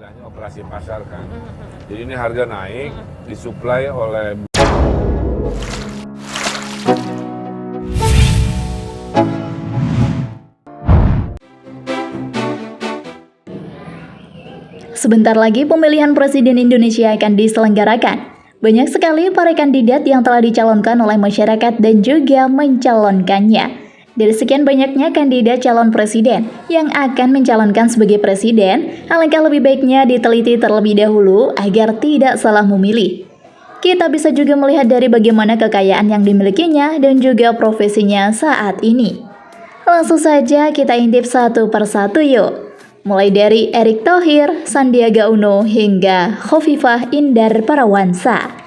istilahnya operasi pasar kan. Jadi ini harga naik, disuplai oleh Sebentar lagi pemilihan Presiden Indonesia akan diselenggarakan. Banyak sekali para kandidat yang telah dicalonkan oleh masyarakat dan juga mencalonkannya. Dari sekian banyaknya kandidat calon presiden yang akan mencalonkan sebagai presiden, alangkah lebih baiknya diteliti terlebih dahulu agar tidak salah memilih. Kita bisa juga melihat dari bagaimana kekayaan yang dimilikinya dan juga profesinya saat ini. Langsung saja kita intip satu persatu yuk. Mulai dari Erick Thohir, Sandiaga Uno, hingga Khofifah Indar Parawansa.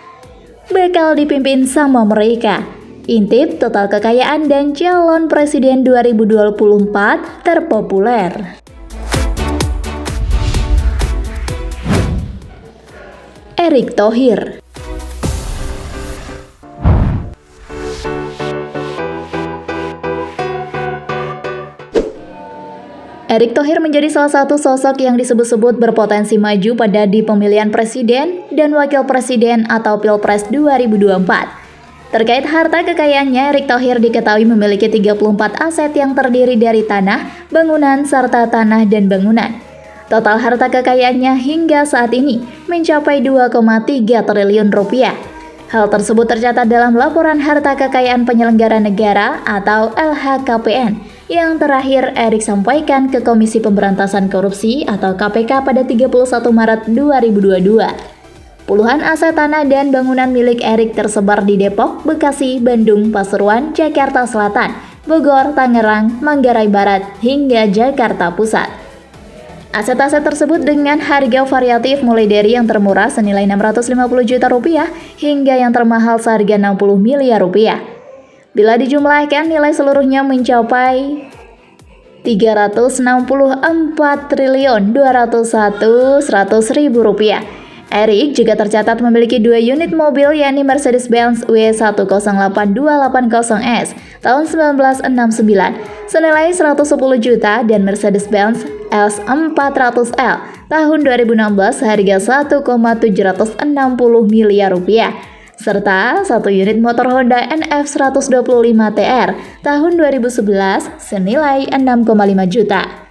Bakal dipimpin sama mereka. Intip total kekayaan dan calon presiden 2024 terpopuler. Erick Thohir. Erick Thohir menjadi salah satu sosok yang disebut-sebut berpotensi maju pada di pemilihan presiden dan wakil presiden atau Pilpres 2024. Terkait harta kekayaannya, Erick Thohir diketahui memiliki 34 aset yang terdiri dari tanah, bangunan, serta tanah dan bangunan. Total harta kekayaannya hingga saat ini mencapai 2,3 triliun rupiah. Hal tersebut tercatat dalam laporan harta kekayaan penyelenggara negara atau LHKPN yang terakhir Erick sampaikan ke Komisi Pemberantasan Korupsi atau KPK pada 31 Maret 2022. Puluhan aset tanah dan bangunan milik Erick tersebar di Depok, Bekasi, Bandung, Pasuruan, Jakarta Selatan, Bogor, Tangerang, Manggarai Barat, hingga Jakarta Pusat. Aset-aset tersebut dengan harga variatif mulai dari yang termurah senilai 650 juta rupiah hingga yang termahal seharga 60 miliar rupiah. Bila dijumlahkan, nilai seluruhnya mencapai 364 triliun 201 rupiah. Erick juga tercatat memiliki 2 unit mobil yakni Mercedes-Benz W108-280S tahun 1969 senilai 110 juta dan Mercedes-Benz S400L tahun 2016 harga 1,760 miliar rupiah serta 1 unit motor Honda NF 125 TR tahun 2011 senilai 6,5 juta.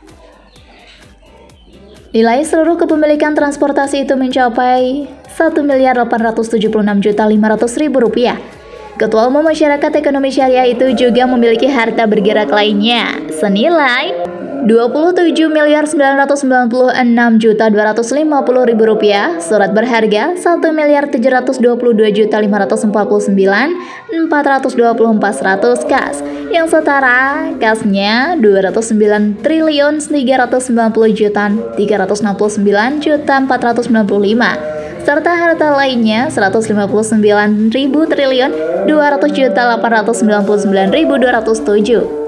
Nilai seluruh kepemilikan transportasi itu mencapai 1.876.500.000 rupiah. Ketua Umum Masyarakat Ekonomi Syariah itu juga memiliki harta bergerak lainnya senilai 27.996.250.000 rupiah, surat berharga 1.722.549.424 kas, yang setara kasnya 209.390.369.495, serta harta lainnya 159.200.899.207.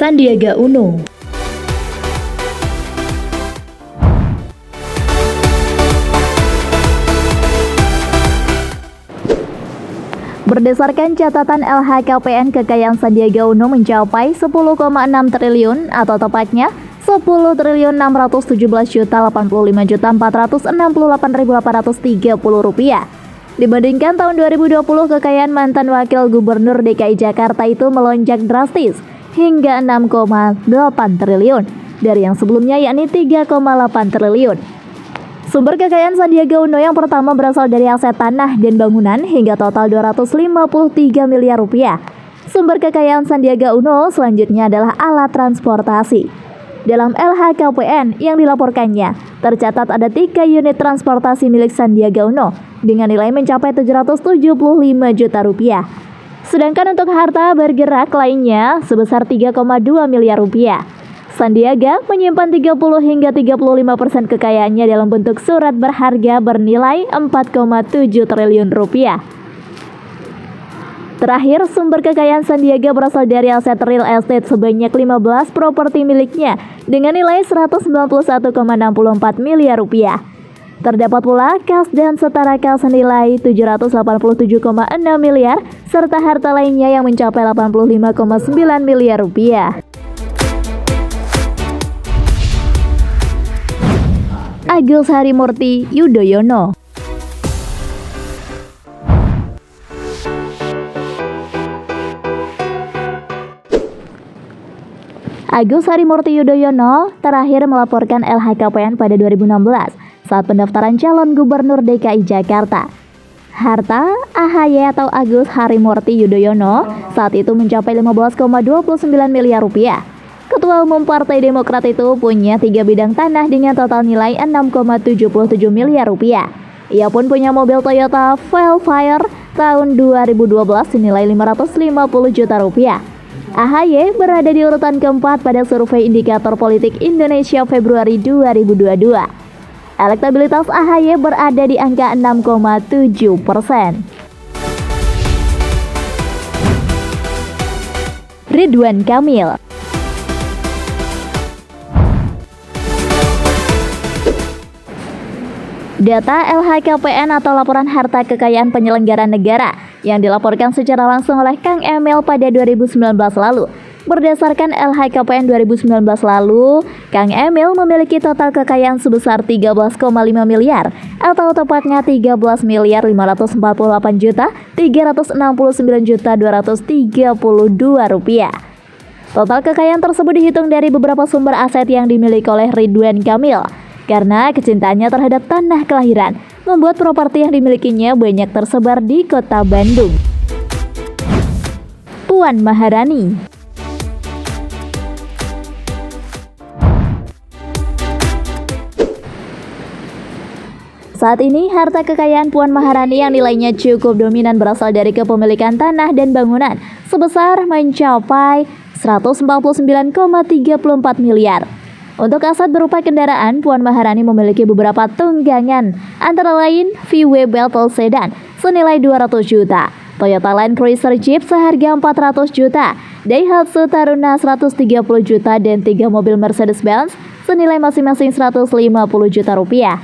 Sandiaga Uno. Berdasarkan catatan LHKPN, kekayaan Sandiaga Uno mencapai 10,6 triliun atau tepatnya 10.617.085.468.830 rupiah. Dibandingkan tahun 2020, kekayaan mantan wakil gubernur DKI Jakarta itu melonjak drastis hingga 6,8 triliun dari yang sebelumnya yakni 3,8 triliun. Sumber kekayaan Sandiaga Uno yang pertama berasal dari aset tanah dan bangunan hingga total 253 miliar rupiah. Sumber kekayaan Sandiaga Uno selanjutnya adalah alat transportasi. Dalam LHKPN yang dilaporkannya, tercatat ada 3 unit transportasi milik Sandiaga Uno dengan nilai mencapai 775 juta rupiah. Sedangkan untuk harta bergerak lainnya sebesar 3,2 miliar rupiah. Sandiaga menyimpan 30 hingga 35% kekayaannya dalam bentuk surat berharga bernilai 4,7 triliun rupiah. Terakhir, sumber kekayaan Sandiaga berasal dari aset real estate sebanyak 15 properti miliknya dengan nilai 191,64 miliar rupiah. Terdapat pula kas dan setara kas senilai 787,6 miliar serta harta lainnya yang mencapai 85,9 miliar rupiah. Agus Harimurti Yudhoyono. Agus Harimurti Yudhoyono terakhir melaporkan LHKPN pada 2016 saat pendaftaran calon gubernur DKI Jakarta. Harta AHY atau Agus Harimurti Yudhoyono saat itu mencapai 15,29 miliar rupiah. Ketua Umum Partai Demokrat itu punya 3 bidang tanah dengan total nilai 6,77 miliar rupiah. Ia pun punya mobil Toyota Velfire tahun 2012 senilai 550 juta rupiah. AHY berada di urutan keempat pada survei indikator politik Indonesia Februari 2022. Elektabilitas AHY berada di angka 6,7%. Ridwan Kamil. Data LHKPN atau Laporan Harta Kekayaan Penyelenggara Negara yang dilaporkan secara langsung oleh Kang Emil pada 2019 lalu. Berdasarkan LHKPN 2019 lalu, Kang Emil memiliki total kekayaan sebesar 13,5 miliar atau tepatnya 13 miliar 548 juta 369 juta 232 rupiah. Total kekayaan tersebut dihitung dari beberapa sumber aset yang dimiliki oleh Ridwan Kamil. Karena kecintaannya terhadap tanah kelahiran, membuat properti yang dimilikinya banyak tersebar di kota Bandung. Puan Maharani. Saat ini, harta kekayaan Puan Maharani yang nilainya cukup dominan berasal dari kepemilikan tanah dan bangunan sebesar mencapai 149,34 miliar. Untuk aset berupa kendaraan, Puan Maharani memiliki beberapa tunggangan, antara lain VW Beetle Sedan senilai 200 juta, Toyota Land Cruiser Jeep seharga 400 juta, Daihatsu Taruna 130 juta, dan 3 mobil Mercedes-Benz senilai masing-masing 150 juta rupiah.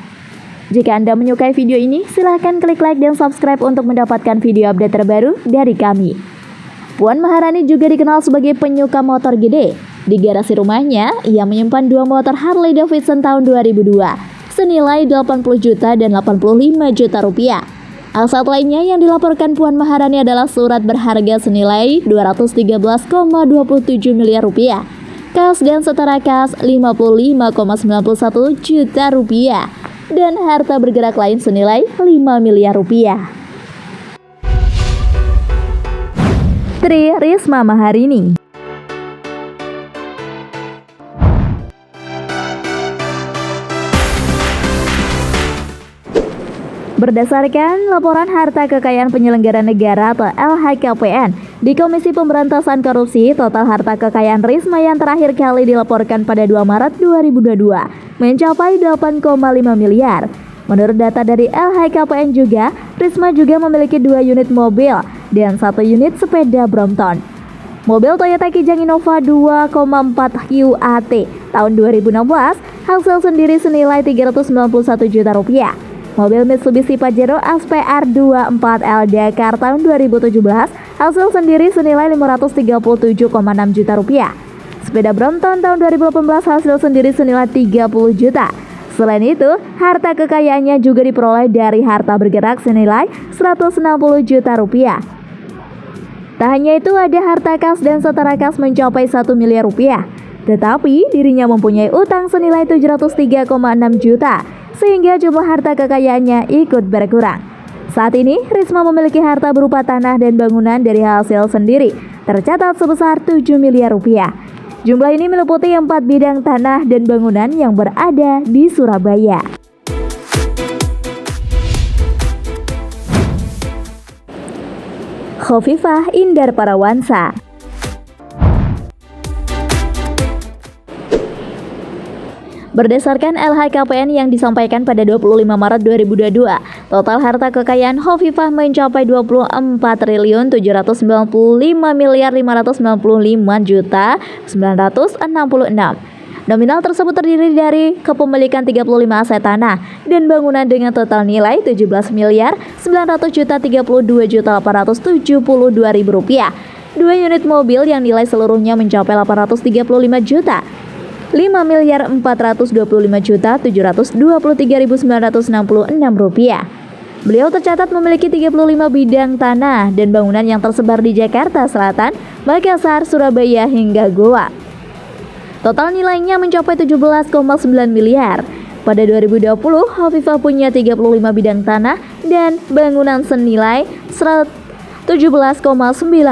Jika Anda menyukai video ini, silahkan klik like dan subscribe untuk mendapatkan video update terbaru dari kami. Puan Maharani juga dikenal sebagai penyuka motor gede. Di garasi rumahnya, ia menyimpan 2 motor Harley Davidson tahun 2002, senilai 80 juta dan 85 juta rupiah. Aset lainnya yang dilaporkan Puan Maharani adalah surat berharga senilai 213,27 miliar rupiah, kas dan setara kas 55,91 juta rupiah, dan harta bergerak lain senilai 5 miliar rupiah. Tri Risma Maharini. Berdasarkan Laporan Harta Kekayaan Penyelenggara Negara atau LHKPN di Komisi Pemberantasan Korupsi, total harta kekayaan Risma yang terakhir kali dilaporkan pada 2 Maret 2022 mencapai 8,5 miliar. Menurut data dari LHKPN juga, Risma juga memiliki 2 unit mobil dan 1 unit sepeda Brompton. Mobil Toyota Kijang Innova 2,4 QAT tahun 2016 hasil sendiri senilai 391 juta rupiah. Mobil Mitsubishi Pajero SPR 24 L Dakar tahun 2017 hasil sendiri senilai 537,6 juta rupiah. Sepeda Brompton tahun 2018 hasil sendiri senilai 30 juta. Selain itu, harta kekayaannya juga diperoleh dari harta bergerak senilai 160 juta rupiah. Tak hanya itu, ada harta kas dan setara kas mencapai 1 miliar rupiah. Tetapi dirinya mempunyai utang senilai 703,6 juta. Sehingga jumlah harta kekayaannya ikut berkurang. Saat ini, Risma memiliki harta berupa tanah dan bangunan dari hasil sendiri, tercatat sebesar 7 miliar rupiah. Jumlah ini meliputi 4 bidang tanah dan bangunan yang berada di Surabaya. Khofifah Indar Parawansa. Berdasarkan LHKPN yang disampaikan pada 25 Maret 2022, total harta kekayaan Khofifah mencapai 24.595.596.966. Nominal tersebut terdiri dari kepemilikan 35 aset tanah dan bangunan dengan total nilai 17.932.872.872 rupiah, 2 unit mobil yang nilai seluruhnya mencapai 835 juta. Rp5.425.723.966. Beliau tercatat memiliki 35 bidang tanah dan bangunan yang tersebar di Jakarta Selatan, Makassar, Surabaya, hingga Goa. Total nilainya mencapai 17,9 miliar. Pada 2020, Hovifah punya 35 bidang tanah dan bangunan senilai 17,9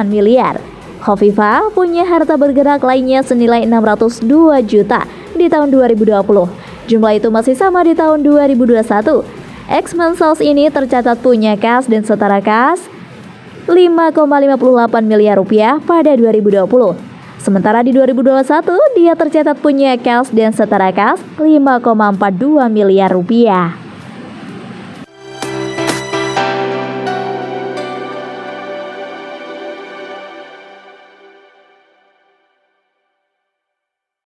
miliar. Hovifah punya harta bergerak lainnya senilai 602 juta di tahun 2020. Jumlah itu masih sama di tahun 2021. Ex-Mensos ini tercatat punya kas dan setara kas 5,58 miliar rupiah pada 2020. Sementara di 2021 dia tercatat punya kas dan setara kas 5,42 miliar rupiah.